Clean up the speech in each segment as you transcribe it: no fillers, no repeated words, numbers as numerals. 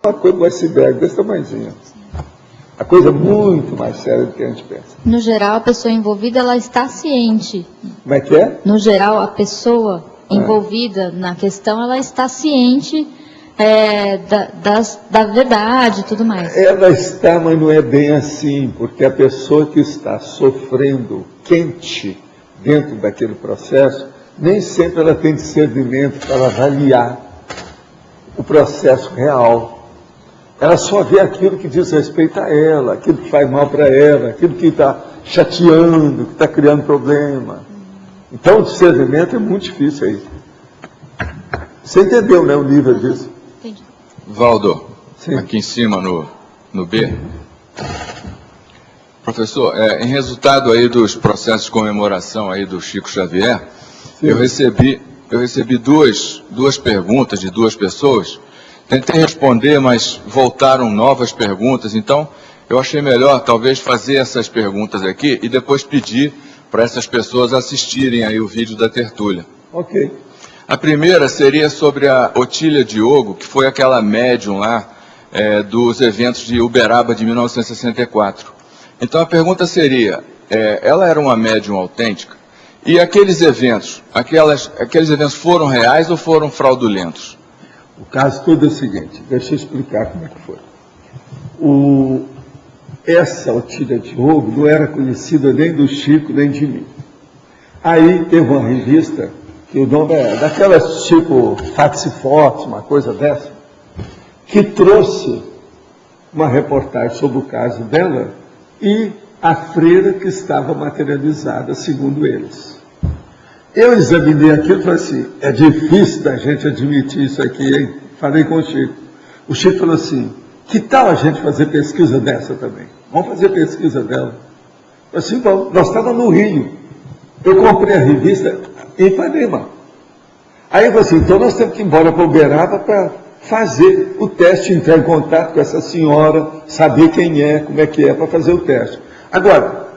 uma coisa do iceberg desse tamanhozinho. A coisa é muito mais séria do que a gente pensa. No geral, a pessoa envolvida, ela está ciente. Como é que é? No geral, a pessoa envolvida na questão, ela está ciente da verdade e tudo mais. Ela está, mas não é bem assim, porque a pessoa que está sofrendo quente dentro daquele processo, nem sempre ela tem discernimento para avaliar o processo real. Ela só vê aquilo que diz respeito a ela, aquilo que faz mal para ela, aquilo que está chateando, que está criando problema. Então o discernimento é muito difícil aí. Você entendeu, né, o nível disso? Entendi. Valdo, Sim. aqui em cima no B. Professor, em resultado aí dos processos de comemoração aí do Chico Xavier, eu recebi duas perguntas de duas pessoas. Tentei responder, mas voltaram novas perguntas, então eu achei melhor talvez fazer essas perguntas aqui e depois pedir para essas pessoas assistirem aí o vídeo da tertúlia. Ok. A primeira seria sobre a Otília Diogo, que foi aquela médium lá dos eventos de Uberaba de 1964. Então a pergunta seria, ela era uma médium autêntica? E aqueles eventos foram reais ou foram fraudulentos? O caso todo é o seguinte, deixa eu explicar como é que foi. Essa Otília Diogo não era conhecida nem do Chico, nem de mim. Aí teve uma revista, que o nome é daquelas tipo Fax Forte, uma coisa dessa, que trouxe uma reportagem sobre o caso dela e a freira que estava materializada, segundo eles. Eu examinei aquilo e falei assim, é difícil da gente admitir isso aqui, hein? Falei com o Chico. O Chico falou assim, que tal a gente fazer pesquisa dessa também? Vamos fazer pesquisa dela. Eu falei assim, bom, nós estávamos no Rio. Eu comprei a revista em Ipanema. Aí eu falei assim, então nós temos que ir embora para Uberaba para fazer o teste, entrar em contato com essa senhora, saber quem é, como é que é, para fazer o teste. Agora,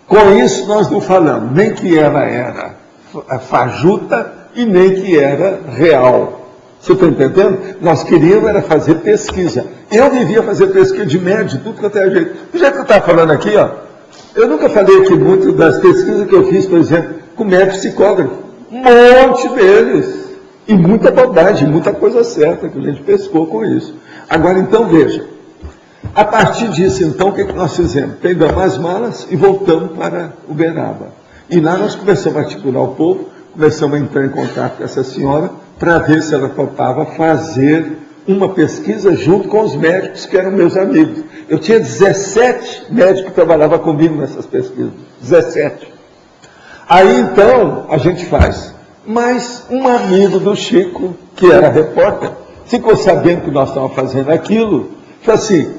com isso nós não falamos nem que ela era fajuta e nem que era real. Você está entendendo? Nós queríamos era fazer pesquisa. Eu devia fazer pesquisa de médio, tudo quanto é jeito. Do jeito que eu estava falando aqui, ó, eu nunca falei aqui muito das pesquisas que eu fiz, por exemplo, com médico psicógrafo. Um monte deles. E muita bobagem, muita coisa certa que a gente pescou com isso. Agora, então, veja. A partir disso, então, o que nós fizemos? Pegamos as malas e voltamos para Uberaba. E lá nós começamos a articular o povo, começamos a entrar em contato com essa senhora para ver se ela topava fazer uma pesquisa junto com os médicos que eram meus amigos. Eu tinha 17 médicos que trabalhavam comigo nessas pesquisas. 17. Aí, então, a gente faz. Mas um amigo do Chico, que era repórter, ficou sabendo que nós estávamos fazendo aquilo, falou assim,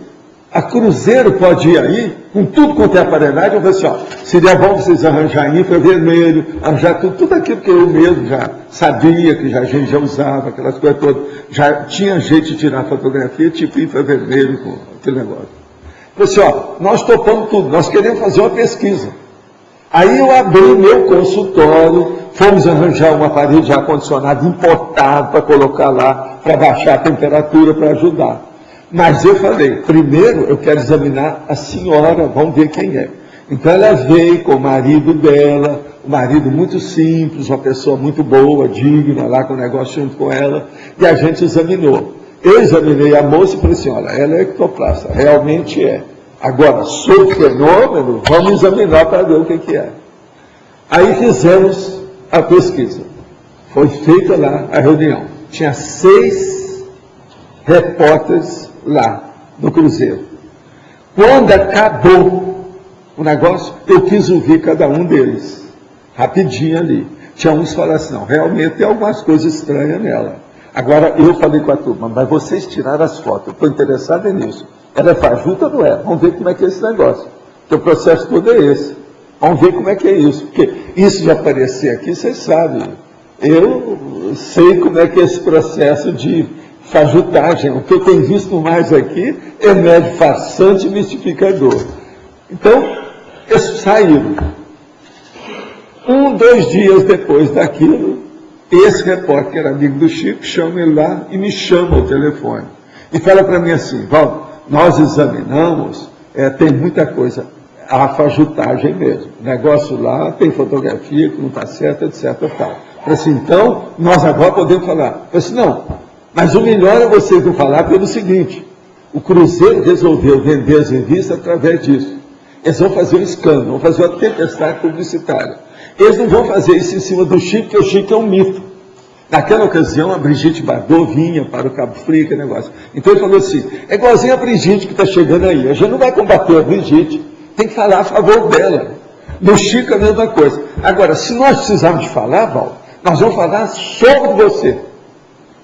a Cruzeiro pode ir aí, com tudo quanto é aparelhagem, eu falei assim, ó, seria bom vocês arranjarem infravermelho, arranjar tudo aquilo que eu mesmo já sabia, que a gente já usava, aquelas coisas todas, já tinha jeito de tirar fotografia, tipo infravermelho, com aquele negócio. Eu falei assim, ó, nós topamos tudo, nós queremos fazer uma pesquisa. Aí eu abri meu consultório, fomos arranjar um aparelho de ar-condicionado importado para colocar lá, para baixar a temperatura, para ajudar. Mas eu falei, primeiro eu quero examinar a senhora, vamos ver quem é. Então ela veio com o marido dela, um marido muito simples, uma pessoa muito boa, digna, lá com o negócio junto com ela, e a gente examinou. Eu examinei a moça e falei assim, olha, ela é ectoplasta, realmente é. Agora, sobre o fenômeno, vamos examinar para ver o que é. Aí fizemos a pesquisa. Foi feita lá a reunião. Tinha 6 repórteres lá no Cruzeiro. Quando acabou o negócio, eu quis ouvir cada um deles, rapidinho ali. Tinha uns que falaram assim, não, realmente tem algumas coisas estranhas nela. Agora, eu falei com a turma, mas vocês tiraram as fotos, eu estou interessado nisso. Ela é fajuta ou não é? Vamos ver como é que é esse negócio. Porque o processo todo é esse. Vamos ver como é que é isso. Porque isso de aparecer aqui, vocês sabem. Eu sei como é que é esse processo de fajutagem. O que eu tenho visto mais aqui é médio farsante e mistificador. Então, eles saíram. 1, 2 dias depois daquilo, esse repórter, que era amigo do Chico, chama ele lá e me chama ao telefone. e fala para mim assim, Valdo, nós examinamos, tem muita coisa, a fajutagem mesmo. O negócio lá tem fotografia que não está certa, etc. Tal. Assim, então, nós agora podemos falar. Eu disse, não, mas o melhor é vocês não falar pelo seguinte, o Cruzeiro resolveu vender as revistas através disso. Eles vão fazer um escândalo, vão fazer uma tempestade publicitária. Eles não vão fazer isso em cima do Chico, porque o Chico é um mito. Naquela ocasião, a Brigitte Bardot vinha para o Cabo Frio, aquele negócio. Então ele falou assim, é igualzinho a Brigitte que está chegando aí. A gente não vai combater a Brigitte, tem que falar a favor dela. No Chico é a mesma coisa. Agora, se nós precisarmos de falar, Val, nós vamos falar sobre você.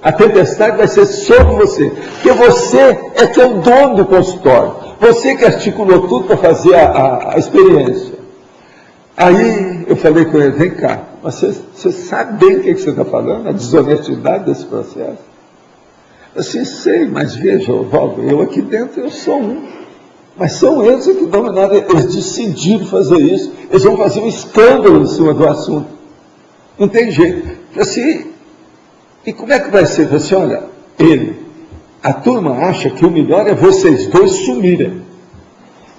A tempestade vai ser sobre você. Porque você é que é o dono do consultório. Você que articulou tudo para fazer a experiência. Aí eu falei com ele, vem cá, você sabe bem o que você está falando? A desonestidade desse processo? Assim, sei, mas veja, Valdo, eu aqui dentro eu sou um. Mas são eles que dominaram, eles decidiram fazer isso. Eles vão fazer um escândalo em cima do assunto. Não tem jeito. Assim, e como é que vai ser? Você olha, a turma acha que o melhor é vocês dois sumirem.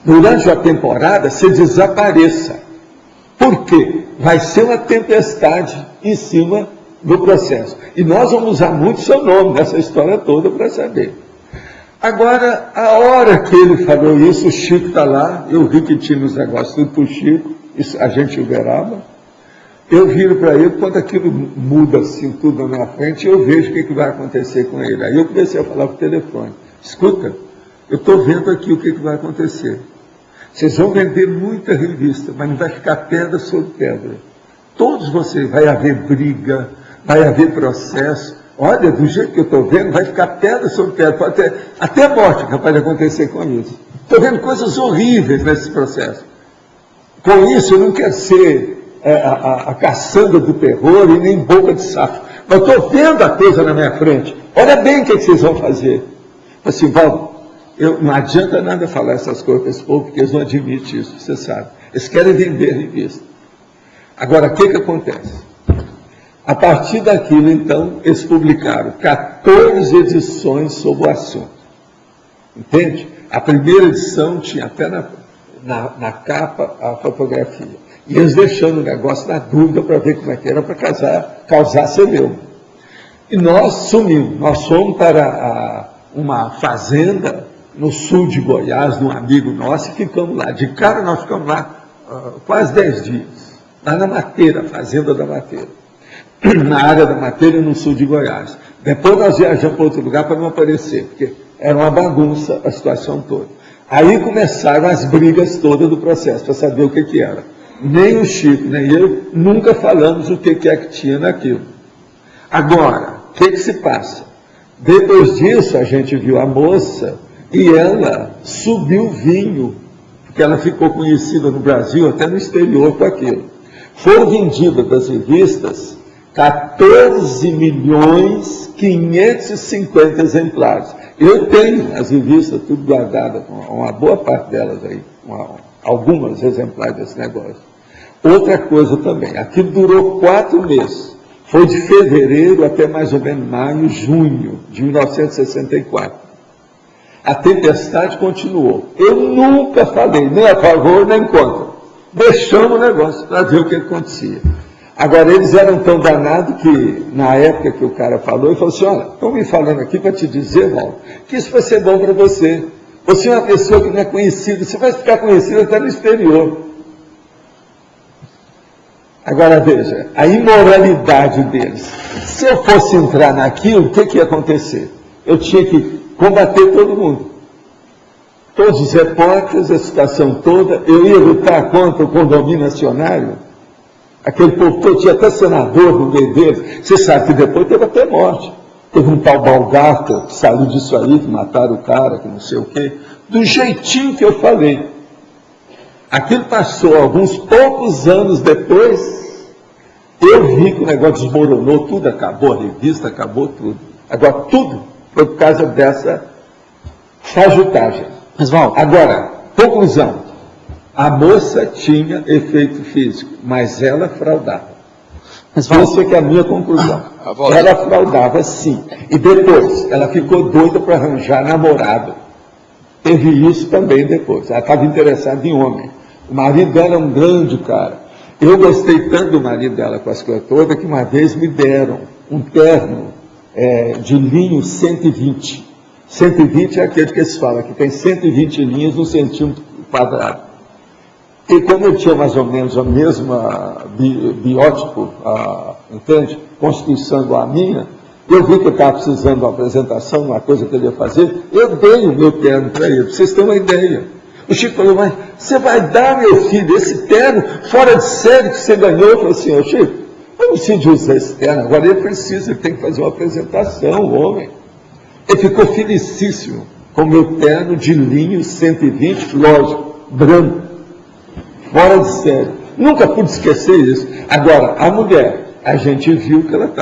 Durante a temporada, você desapareça. Por quê? Vai ser uma tempestade em cima do processo. E nós vamos usar muito seu nome nessa história toda para saber. Agora, a hora que ele falou isso, o Chico está lá, eu vi que tinha os negócios tudo para o Chico, isso, a gente uberaba. Eu viro para ele, quando aquilo muda assim, tudo na minha frente, eu vejo o que vai acontecer com ele. Aí eu comecei a falar por telefone. Escuta, eu estou vendo aqui o que vai acontecer. Vocês vão vender muita revista, mas não vai ficar pedra sobre pedra. Todos vocês, vai haver briga, vai haver processo. Olha, do jeito que eu estou vendo, vai ficar pedra sobre pedra. Pode até morte capaz de acontecer com isso. Estou vendo coisas horríveis nesse processo. Com isso, eu não quero ser a caçamba do terror e nem boca de sapo. Mas estou vendo a coisa na minha frente. Olha bem o que vocês vão fazer. Assim, Valdo, não adianta nada falar essas coisas para esse povo, porque eles não admitem isso, você sabe. Eles querem vender revista. Agora, o que acontece? A partir daquilo, então, eles publicaram 14 edições sobre o assunto. Entende? A primeira edição tinha até na capa a fotografia. E eles deixando o negócio na dúvida para ver como é que era para causar celeuma. E nós sumimos. Nós fomos para uma fazenda no sul de Goiás, de um amigo nosso, e ficamos lá. De cara, nós ficamos lá quase 10 dias. Lá na Mateira, fazenda da Mateira. Na área da Mateira, no sul de Goiás. Depois nós viajamos para outro lugar para não aparecer, porque era uma bagunça a situação toda. Aí começaram as brigas todas do processo, para saber o que era. Nem o Chico, nem eu, nunca falamos o que é que tinha naquilo. Agora, o que se passa? Depois disso, a gente viu a moça e ela subiu vinho, porque ela ficou conhecida no Brasil, até no exterior com aquilo. Foram vendidas das revistas 14.550.000 exemplares. Eu tenho as revistas tudo guardadas, uma boa parte delas aí, algumas exemplares desse negócio. Outra coisa também, aquilo durou 4 meses. Foi de fevereiro até mais ou menos maio, junho de 1964. A tempestade continuou. Eu nunca falei, nem a favor, nem contra. Deixamos o negócio para ver o que acontecia. Agora, eles eram tão danados que, na época que o cara falou, ele falou assim, olha, estão me falando aqui para te dizer, Valdo, que isso vai ser bom para você. Você é uma pessoa que não é conhecida, você vai ficar conhecida até no exterior. Agora, veja, a imoralidade deles. Se eu fosse entrar naquilo, o que ia acontecer? Eu tinha que combater todo mundo. Todos os repórteres, a situação toda, eu ia lutar contra o condomínio acionário. Aquele povo todo, tinha até senador no meio deles. Você sabe que depois teve até morte. Teve um tal Balgata que saiu disso aí, que mataram o cara, que não sei o quê. Do jeitinho que eu falei. Aquilo passou alguns poucos anos depois, eu vi que o negócio desmoronou, tudo acabou, a revista acabou tudo. Agora, tudo foi por causa dessa fajutagem. Mas, Val, agora, conclusão. A moça tinha efeito físico, mas ela fraudava. Essa é que é a minha conclusão. Ela fraudava, sim. E depois, ela ficou doida para arranjar namorado. Teve isso também depois. Ela estava interessada em homem. O marido dela é um grande cara. Eu gostei tanto do marido dela com as coisas todas que uma vez me deram um terno de linho 120. 120 é aquele que se fala, que tem 120 linhas no centímetro quadrado. E como eu tinha mais ou menos a mesma biótipo, entende? Constituição igual a minha, eu vi que eu estava precisando de uma apresentação, uma coisa que ele ia fazer, eu dei o meu terno para ele, para vocês terem uma ideia. O Chico falou, mas você vai dar, meu filho, esse terno fora de série que você ganhou? Eu falei assim, ô Chico, eu não preciso de usar esse terno, agora ele precisa, ele tem que fazer uma apresentação, o homem. Ele ficou felicíssimo com o meu terno de linho 120, lógico, branco, fora de série. Nunca pude esquecer isso. Agora, a mulher, a gente viu que ela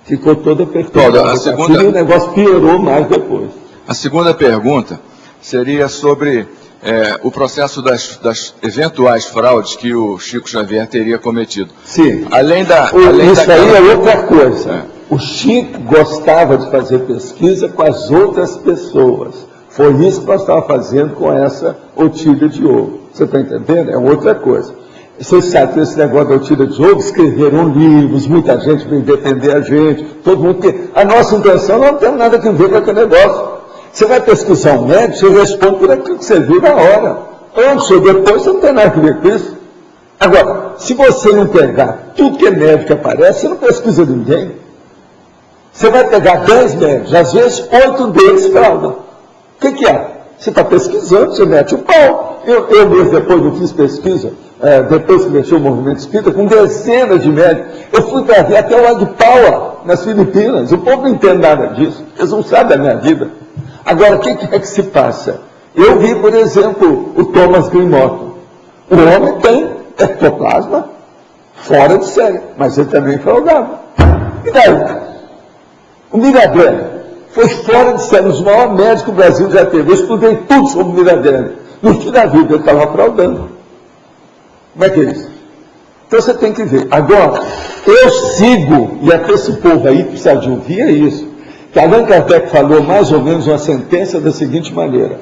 ficou toda perturbada. E o negócio piorou mais depois. A segunda pergunta seria sobre o processo das eventuais fraudes que o Chico Xavier teria cometido. Sim. Isso aí é outra coisa. O Chico gostava de fazer pesquisa com as outras pessoas. Foi isso que nós estávamos fazendo com essa Otília de Ouro. Você está entendendo? É outra coisa. Vocês sabem que esse negócio da Otília de Ouro, escreveram livros, muita gente veio defender a gente, todo mundo tem. A nossa intenção não tem nada a ver com aquele negócio. Você vai pesquisar um médico, você responde por aquilo que você viu na hora. Antes ou depois, você não tem nada a ver com isso. Agora, se você não pegar tudo que é médico que aparece, você não pesquisa ninguém. Você vai pegar 10 médicos, às vezes 8 deles fraudam. O que é? Você está pesquisando, você mete o pau. Eu mesmo, depois eu fiz pesquisa, depois que mexeu o movimento espírita, com dezenas de médicos. Eu fui para ver até o Agpaua, nas Filipinas. O povo não entende nada disso. Eles não sabem da minha vida. Agora, o que é que se passa? Eu vi, por exemplo, o Thomas Grimoto. O homem tem ectoplasma fora de série, mas ele também fraudava. E daí? O Mirabelli foi fora de série, os maiores médicos que o Brasil já teve. Eu estudei tudo sobre o Mirabelli. No fim da vida, ele estava fraudando. Como é que é isso? Então você tem que ver. Agora, eu sigo, e até esse povo aí precisa de ouvir, é isso. Que Allan Kardec falou mais ou menos uma sentença da seguinte maneira: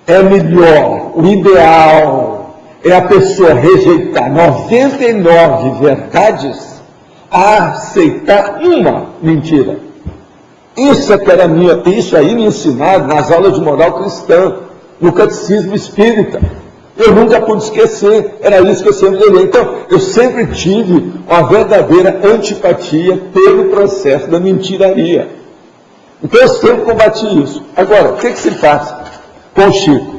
é melhor, o ideal é a pessoa rejeitar 99 verdades a aceitar uma mentira. Isso é que era isso aí me ensinaram nas aulas de moral cristã, no catecismo espírita. Eu nunca pude esquecer, era isso que eu sempre levei. Então, eu sempre tive uma verdadeira antipatia pelo processo da mentiraria. Então, eu sempre combati isso. Agora, o que se passa com o Chico?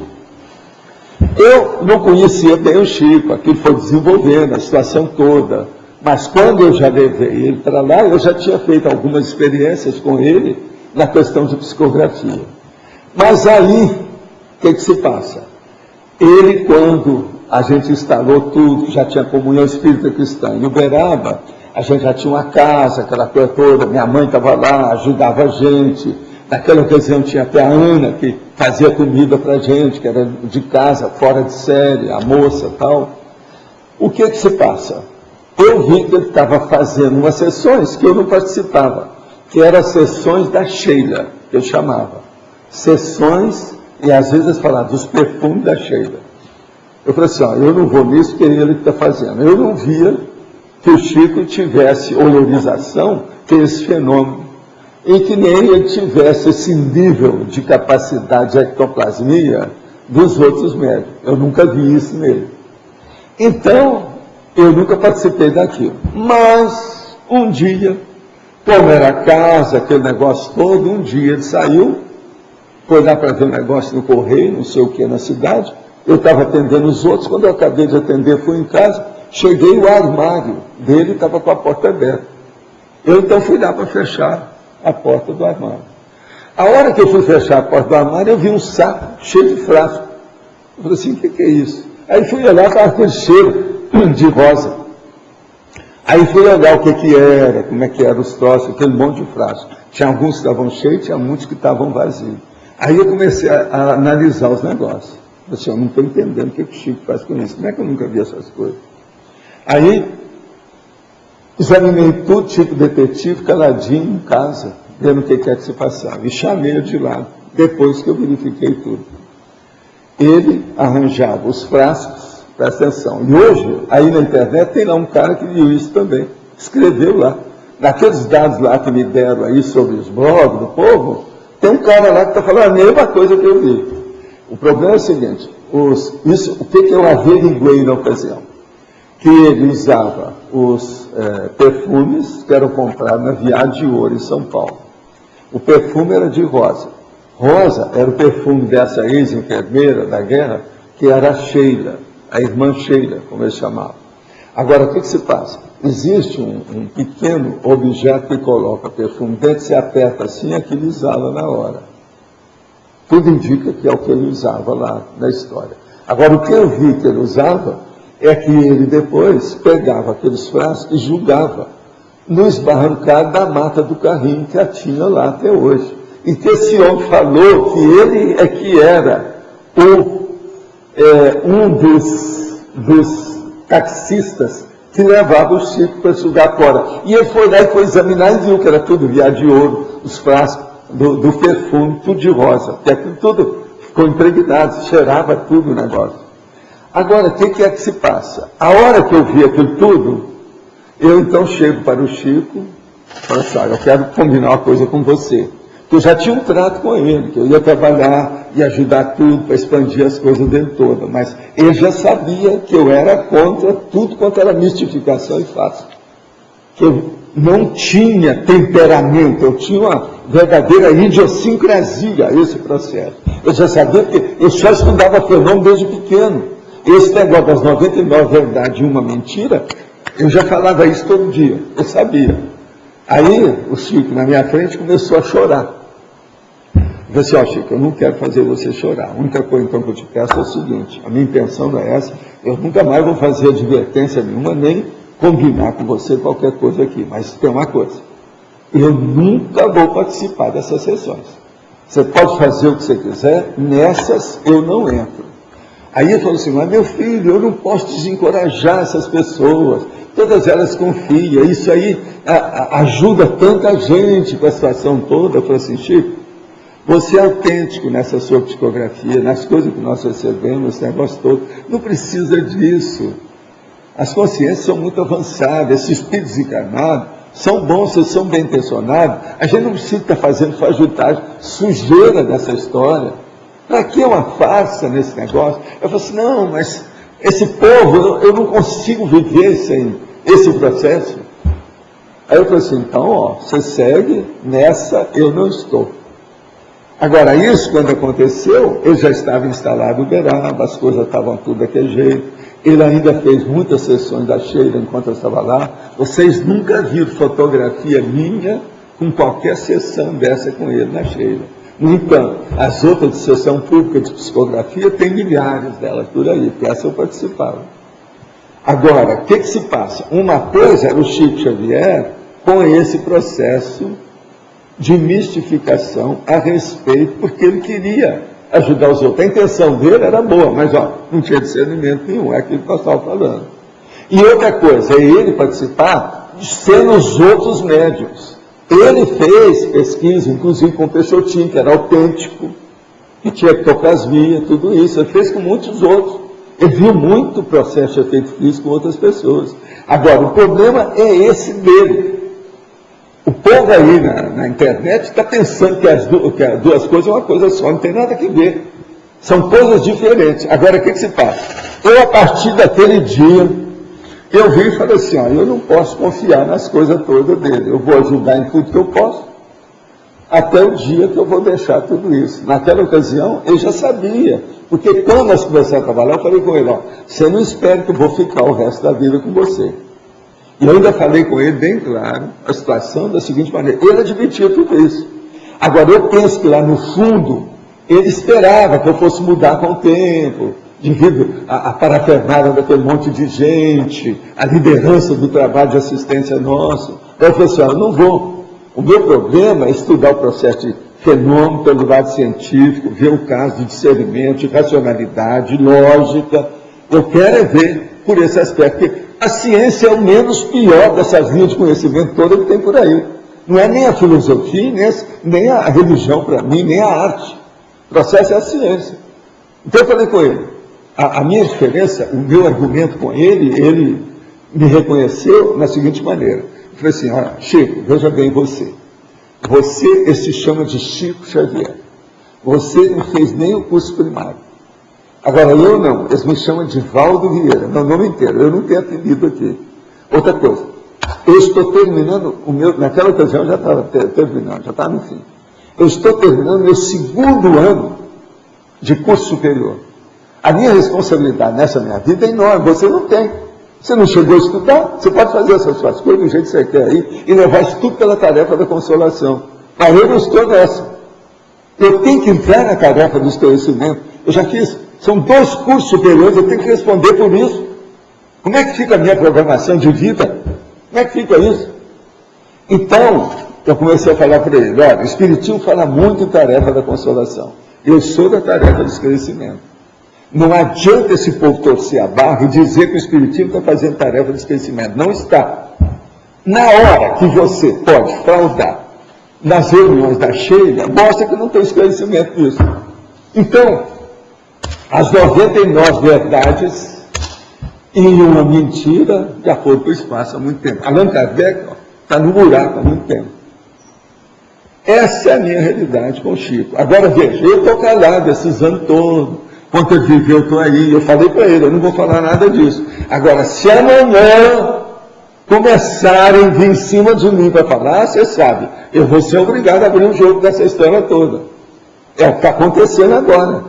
Eu não conhecia bem o Chico, aquilo foi desenvolvendo, a situação toda. Mas quando eu já levei ele para lá, eu já tinha feito algumas experiências com ele na questão de psicografia. Mas aí, o que se passa? Ele, quando a gente instalou tudo, já tinha comunhão espírita cristã em Uberaba, a gente já tinha uma casa, aquela coisa toda, minha mãe estava lá, ajudava a gente. Naquela ocasião tinha até a Ana, que fazia comida para a gente, que era de casa, fora de série, a moça e tal. O que se passa? Eu vi que ele estava fazendo umas sessões que eu não participava, que eram as sessões da Sheila, que eu chamava. Sessões, e às vezes falavam dos perfumes da Sheila. Eu falei assim, eu não vou nisso, que é ele que está fazendo. Eu não via que o Chico tivesse olorização, que é esse fenômeno, e que nem ele tivesse esse nível de capacidade de ectoplasmia dos outros médicos. Eu nunca vi isso nele. Então, eu nunca participei daquilo. Mas, um dia, como era casa, aquele negócio todo, um dia ele saiu, foi lá para ver um negócio no correio, não sei o que, na cidade. Eu estava atendendo os outros, quando eu acabei de atender, fui em casa, cheguei, o armário dele estava com a porta aberta. Eu então fui lá para fechar a porta do armário. A hora que eu fui fechar a porta do armário, eu vi um saco cheio de frasco. Eu falei assim, o que é isso? Aí fui olhar, estava aquele cheiro de rosa. Aí fui olhar o que era, como é que eram os troços, aquele monte de frasco. Tinha alguns que estavam cheios, tinha muitos que estavam vazios. Aí eu comecei a analisar os negócios. Eu disse, eu não estou entendendo o que o Chico faz com isso. Como é que eu nunca vi essas coisas? Aí Examinei tudo, tipo detetive, caladinho em casa, vendo o que é que se passava. E chamei-o de lado, depois que eu verifiquei tudo. Ele arranjava os frascos, presta atenção. E hoje, aí na internet, tem lá um cara que viu isso também. Escreveu lá. Naqueles dados lá que me deram aí sobre os blogs do povo, tem um cara lá que está falando a mesma coisa que eu vi. O problema é o seguinte, o que eu averiguei na ocasião? Que ele usava os perfumes que eram comprados na Viagem de Ouro, em São Paulo. O perfume era de rosa. Rosa era o perfume dessa ex-enfermeira da guerra, que era a Sheila, a irmã Sheila, como eles chamavam. Agora, o que se passa? Existe um pequeno objeto que coloca perfume dentro, se aperta assim, aquilo exala na hora. Tudo indica que é o que ele usava lá na história. Agora, o que eu vi que ele usava é que ele depois pegava aqueles frascos e julgava no esbarrancado da mata do carrinho que a tinha lá até hoje. E que esse homem falou que ele é que era um dos taxistas que levava o Chico para julgar fora. E ele foi lá e foi examinar e viu que era tudo Viagem de Ouro, os frascos do perfume, tudo de rosa. Que aquilo tudo ficou impregnado, cheirava tudo o negócio. Agora, o que é que se passa? A hora que eu vi aquilo tudo, eu então chego para o Chico e falo assim, olha, eu quero combinar uma coisa com você. Eu já tinha um trato com ele, que eu ia trabalhar e ajudar tudo para expandir as coisas dele toda, mas ele já sabia que eu era contra tudo quanto era mistificação e fato. Que eu não tinha temperamento, eu tinha uma verdadeira idiosincrasia a esse processo. Eu já sabia que eu só estudava fenômeno desde pequeno. Esse negócio das 99 verdades e uma mentira, eu já falava isso todo dia, eu sabia. Aí o Chico, na minha frente, começou a chorar. Eu falei assim, ó Chico, eu não quero fazer você chorar. A única coisa então que eu te peço é o seguinte, a minha intenção não é essa, eu nunca mais vou fazer advertência nenhuma, nem combinar com você qualquer coisa aqui, mas tem uma coisa, eu nunca vou participar dessas sessões. Você pode fazer o que você quiser, nessas eu não entro. Aí ele falou assim, mas meu filho, eu não posso desencorajar essas pessoas, todas elas confiam, isso aí ajuda tanta gente com a situação toda. Eu falei assim, Chico, você é autêntico nessa sua psicografia, nas coisas que nós recebemos, esse negócio todo, não precisa disso. As consciências são muito avançadas, esses espíritos encarnados são bons, vocês são bem intencionados, a gente não precisa estar fazendo fajutagem, sujeira dessa história. Para que uma farsa nesse negócio? Eu falei assim, não, mas esse povo, eu não consigo viver sem esse processo. Aí eu falei assim, então, ó, você segue, nessa eu não estou. Agora, isso quando aconteceu, eu já estava instalado no Uberaba, as coisas estavam tudo daquele jeito. Ele ainda fez muitas sessões da Sheila enquanto eu estava lá. Vocês nunca viram fotografia minha com qualquer sessão dessa com ele na Sheila. No entanto, as outras de sessão pública de psicografia, tem milhares delas por aí, porque essa eu participava. Agora, o que se passa? Uma coisa era o Chico Xavier com esse processo de mistificação a respeito, porque ele queria ajudar os outros. A intenção dele era boa, mas não tinha discernimento nenhum, é aquilo que nós estávamos falando. E outra coisa, é ele participar sendo os outros médiuns. Ele fez pesquisa, inclusive com o Peixotinho, que era autêntico, que tinha que tocar as vias, tudo isso. Ele fez com muitos outros. Ele viu muito processo de efeito físico com outras pessoas. Agora, o problema é esse dele. O povo aí na internet está pensando que as duas coisas é uma coisa só, não tem nada a ver. São coisas diferentes. Agora, o que se passa? Eu, a partir daquele dia, eu vi e falei assim, eu não posso confiar nas coisas todas dele. Eu vou ajudar em tudo que eu posso, até o dia que eu vou deixar tudo isso. Naquela ocasião, eu já sabia, porque quando nós começamos a trabalhar, eu falei com ele, você não espera que eu vou ficar o resto da vida com você. E eu ainda falei com ele bem claro a situação da seguinte maneira, ele admitia tudo isso. Agora, eu penso que lá no fundo, ele esperava que eu fosse mudar com o tempo, devido à parafernália daquele monte de gente, a liderança do trabalho de assistência nosso. Eu falei assim, eu não vou. O meu problema é estudar o processo de fenômeno pelo lado científico, ver o caso de discernimento, de racionalidade, lógica. Eu quero é ver por esse aspecto, porque A ciência é o menos pior dessas linhas de conhecimento toda que tem por aí. Não é nem a filosofia, nem a religião para mim, nem a arte. O processo é a ciência. Então eu falei com ele, a minha diferença, o meu argumento com ele me reconheceu na seguinte maneira. Eu falei assim, olha, Chico, veja bem você. Ele se chama de Chico Xavier. Você não fez nem o curso primário. Agora eu não, eles me chamam de Valdo Vieira, meu nome inteiro, eu não tenho apelido aqui. Outra coisa, eu estou terminando o meu, naquela ocasião eu já estava terminando, já estava no fim. Eu estou terminando meu 2º ano de curso superior. A minha responsabilidade nessa minha vida é enorme, você não tem. Você não chegou a estudar, você pode fazer essas suas coisas do jeito que você quer aí e levar isso tudo pela tarefa da consolação. Mas eu não estou nessa. Eu tenho que entrar na tarefa do esclarecimento. Eu já fiz, são 2 cursos superiores, eu tenho que responder por isso. Como é que fica a minha programação de vida? Como é que fica isso? Então, eu comecei a falar para ele, olha, o Espiritismo fala muito em tarefa da consolação. Eu sou da tarefa do esclarecimento. Não adianta esse povo torcer a barra e dizer que o Espiritismo está fazendo tarefa de esclarecimento. Não está. Na hora que você pode fraudar nas reuniões da Sheila, mostra que não tem esclarecimento disso. Então, as 99 verdades e uma mentira, de acordo com o espaço há muito tempo. Allan Kardec está no buraco há muito tempo. Essa é a minha realidade com o Chico. Agora veja, eu estou calado esses anos todos. Quando ele viveu, eu estou aí. Eu falei para ele, eu não vou falar nada disso. Agora, se amanhã começarem a vir em cima de mim para falar, você sabe, eu vou ser obrigado a abrir um jogo dessa história toda. É o que está acontecendo agora.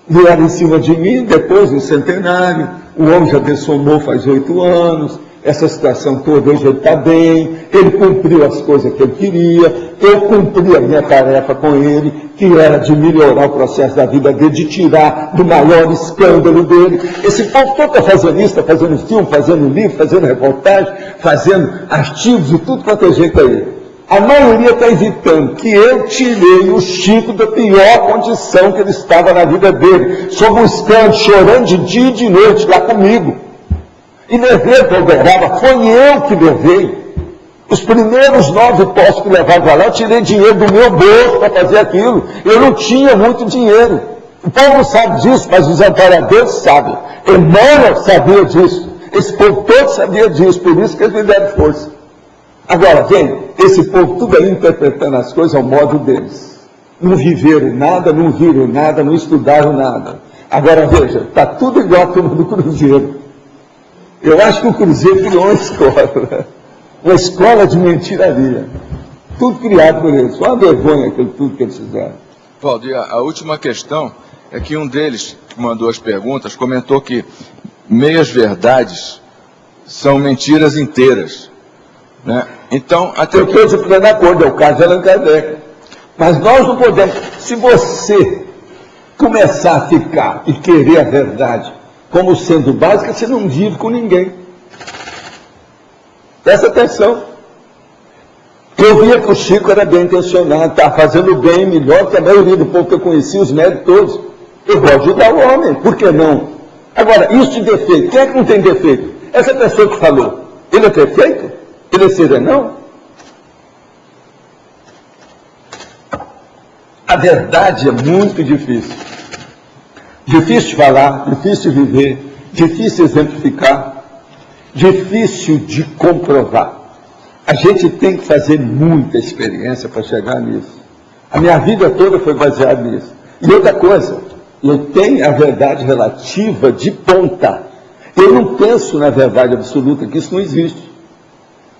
Vieram em cima de mim, depois do centenário, o homem já dessomou faz 8 anos, essa situação toda, hoje ele está bem, ele cumpriu as coisas que ele queria, eu cumpri a minha tarefa com ele, que era de melhorar o processo da vida dele, de tirar do maior escândalo dele. Esse povo todo está fazendo isso, está fazendo filme, fazendo livro, fazendo reportagem, fazendo artigos e tudo quanto é jeito aí. A maioria está evitando que eu tirei o Chico da pior condição que ele estava na vida dele, sob um escândalo, chorando de dia e de noite lá comigo. E levei para Uberaba, foi eu que levei. Os primeiros 9 postos que levaram para lá, eu tirei dinheiro do meu bolso para fazer aquilo. Eu não tinha muito dinheiro. O povo não sabe disso, mas os amparadores sabem. Emmanuel sabia disso. Esse povo todo sabia disso, por isso que eles me deram força. Agora, vem, esse povo tudo aí interpretando as coisas ao modo deles. Não viveram nada, não viram nada, não estudaram nada. Agora, veja, está tudo igual a turma do Cruzeiro. Eu acho que o Cruzeiro criou uma escola de mentiraria. Tudo criado por eles. Só uma vergonha aquilo tudo que eles fizeram. Valdo, e a última questão é que um deles, que mandou as perguntas, comentou que meias verdades são mentiras inteiras. Né? Então, até eu estou de pleno acordo, é o caso de Allan Kardec. Mas nós não podemos, se você começar a ficar e querer a verdade como sendo básica, você não vive com ninguém. Presta atenção. Eu via que o Chico era bem intencionado, estava fazendo bem, melhor que a maioria do povo que eu conhecia, os médicos todos. Eu vou ajudar o homem, por que não? Agora, isso de defeito, quem é que não tem defeito? Essa pessoa que falou, ele é perfeito? Ele é serenão? A verdade é muito difícil. Difícil de falar, difícil de viver, difícil de exemplificar, difícil de comprovar. A gente tem que fazer muita experiência para chegar nisso. A minha vida toda foi baseada nisso. E outra coisa, eu tenho a verdade relativa de ponta. Eu não penso na verdade absoluta, que isso não existe.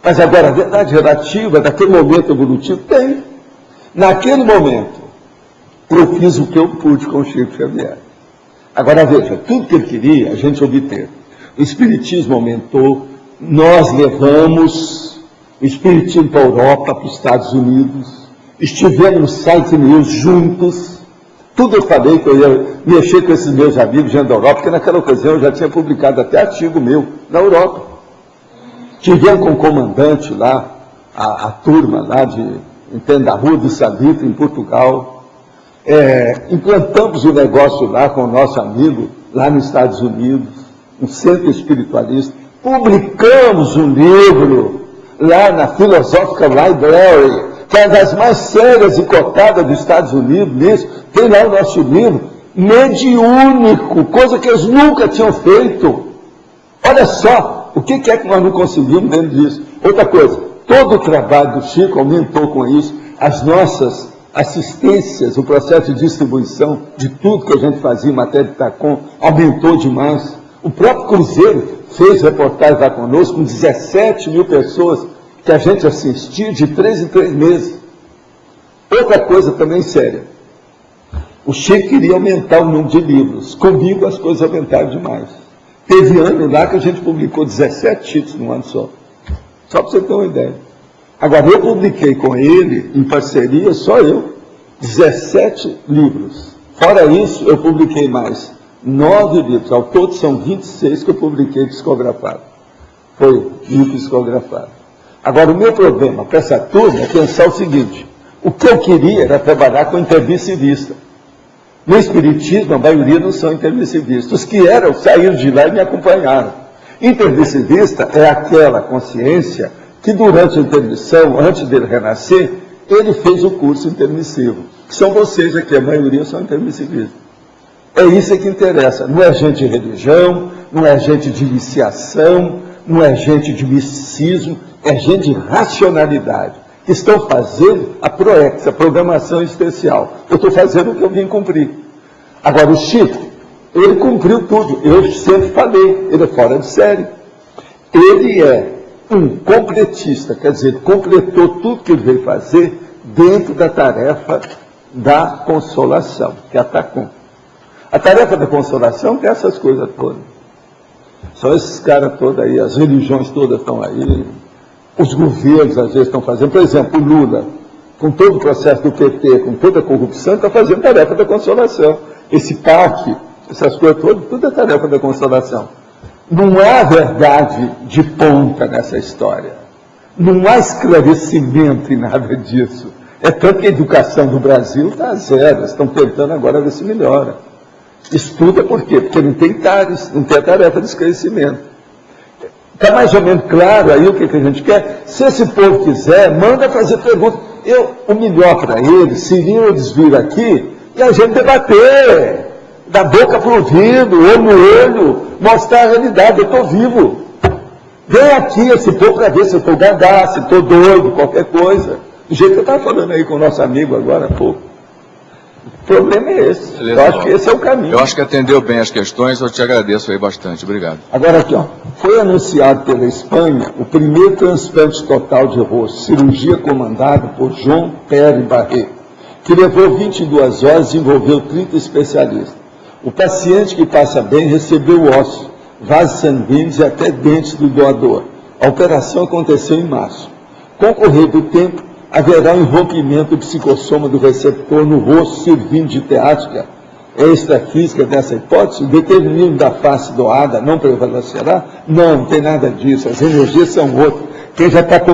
Mas agora, a verdade relativa daquele momento evolutivo tem. Naquele momento, eu fiz o que eu pude com o Chico Xavier. Agora veja, tudo que ele queria, a gente obteve. O Espiritismo aumentou, nós levamos o Espiritismo para a Europa, para os Estados Unidos, estivemos no site News juntos, tudo eu falei que eu ia mexer com esses meus amigos dentro da Europa, porque naquela ocasião eu já tinha publicado até artigo meu na Europa. Tivemos com o comandante lá, a turma lá da Rua do Salitre, em Portugal. Implantamos o negócio lá com o nosso amigo, lá nos Estados Unidos, um centro espiritualista. Publicamos um livro lá na Philosophical Library, que é das mais sérias e cotadas dos Estados Unidos nisso. Tem lá o nosso livro, mediúnico, coisa que eles nunca tinham feito. Olha só, o que é que nós não conseguimos dentro disso? Outra coisa, todo o trabalho do Chico aumentou com isso, as nossas assistências, o processo de distribuição de tudo que a gente fazia em matéria de TACOM aumentou demais. O próprio Cruzeiro fez reportagem lá conosco, com 17 mil pessoas que a gente assistia de 3 em 3 meses. Outra coisa também séria, o Chico queria aumentar o número de livros. Comigo as coisas aumentaram demais. Teve ano lá que a gente publicou 17 títulos num ano só. Só para você ter uma ideia. Agora, eu publiquei com ele, em parceria, só eu, 17 livros. Fora isso, eu publiquei mais 9 livros. Ao todo são 26 que eu publiquei psicografado. Foi livro psicografado. Agora, o meu problema para essa turma é pensar o seguinte: o que eu queria era trabalhar com intermissivista. No Espiritismo, a maioria não são intermissivistas. Os que eram, saíram de lá e me acompanharam. Intermissivista é aquela consciência que durante a intermissão, antes dele renascer, ele fez o curso intermissivo. Que são vocês aqui, a maioria são intermissivistas. É isso que interessa. Não é gente de religião, não é gente de iniciação, não é gente de misticismo, é gente de racionalidade. Que estão fazendo a PROEX, a programação especial. Eu estou fazendo o que eu vim cumprir. Agora, o Chico, ele cumpriu tudo. Eu sempre falei, ele é fora de série. Ele é um completista, quer dizer, completou tudo que ele veio fazer dentro da tarefa da consolação, que é a TACOM. A tarefa da consolação tem essas coisas todas. Só esses caras todos aí, as religiões todas estão aí. Os governos, às vezes, estão fazendo. Por exemplo, o Lula, com todo o processo do PT, com toda a corrupção, está fazendo tarefa da consolação. Esse parque, essas coisas todas, tudo é tarefa da consolação. Não há verdade de ponta nessa história. Não há esclarecimento em nada disso. É tanto que a educação do Brasil está a zero. Estão tentando agora ver se melhora. Estuda por quê? Porque não tem TARES, não tem a tarefa de esclarecimento. Está mais ou menos claro aí o que a gente quer? Se esse povo quiser, manda fazer perguntas. O melhor para eles seria eles vir aqui e a gente debater, da boca para o ouvido, olho no olho, mostrar a realidade. Eu estou vivo. Vem aqui esse povo para ver se eu estou gadá, se estou doido, qualquer coisa. Do jeito que eu estava falando aí com o nosso amigo agora há pouco. O problema é esse. Beleza, eu acho que esse é o caminho. Eu acho que atendeu bem as questões, eu te agradeço aí bastante. Obrigado. Agora aqui, ó. Foi anunciado pela Espanha o primeiro transplante total de rosto, cirurgia comandada por João Pérez Barreto, que levou 22 horas e envolveu 30 especialistas. O paciente que passa bem recebeu osso, vasos sanguíneos e até dentes do doador. A operação aconteceu em março. Com o correr do tempo, haverá um rompimento psicossoma do receptor no rosto, servindo de teática extrafísica dessa hipótese. O determinismo da face doada não prevalecerá? Não tem nada disso. As energias são outras. Quem já está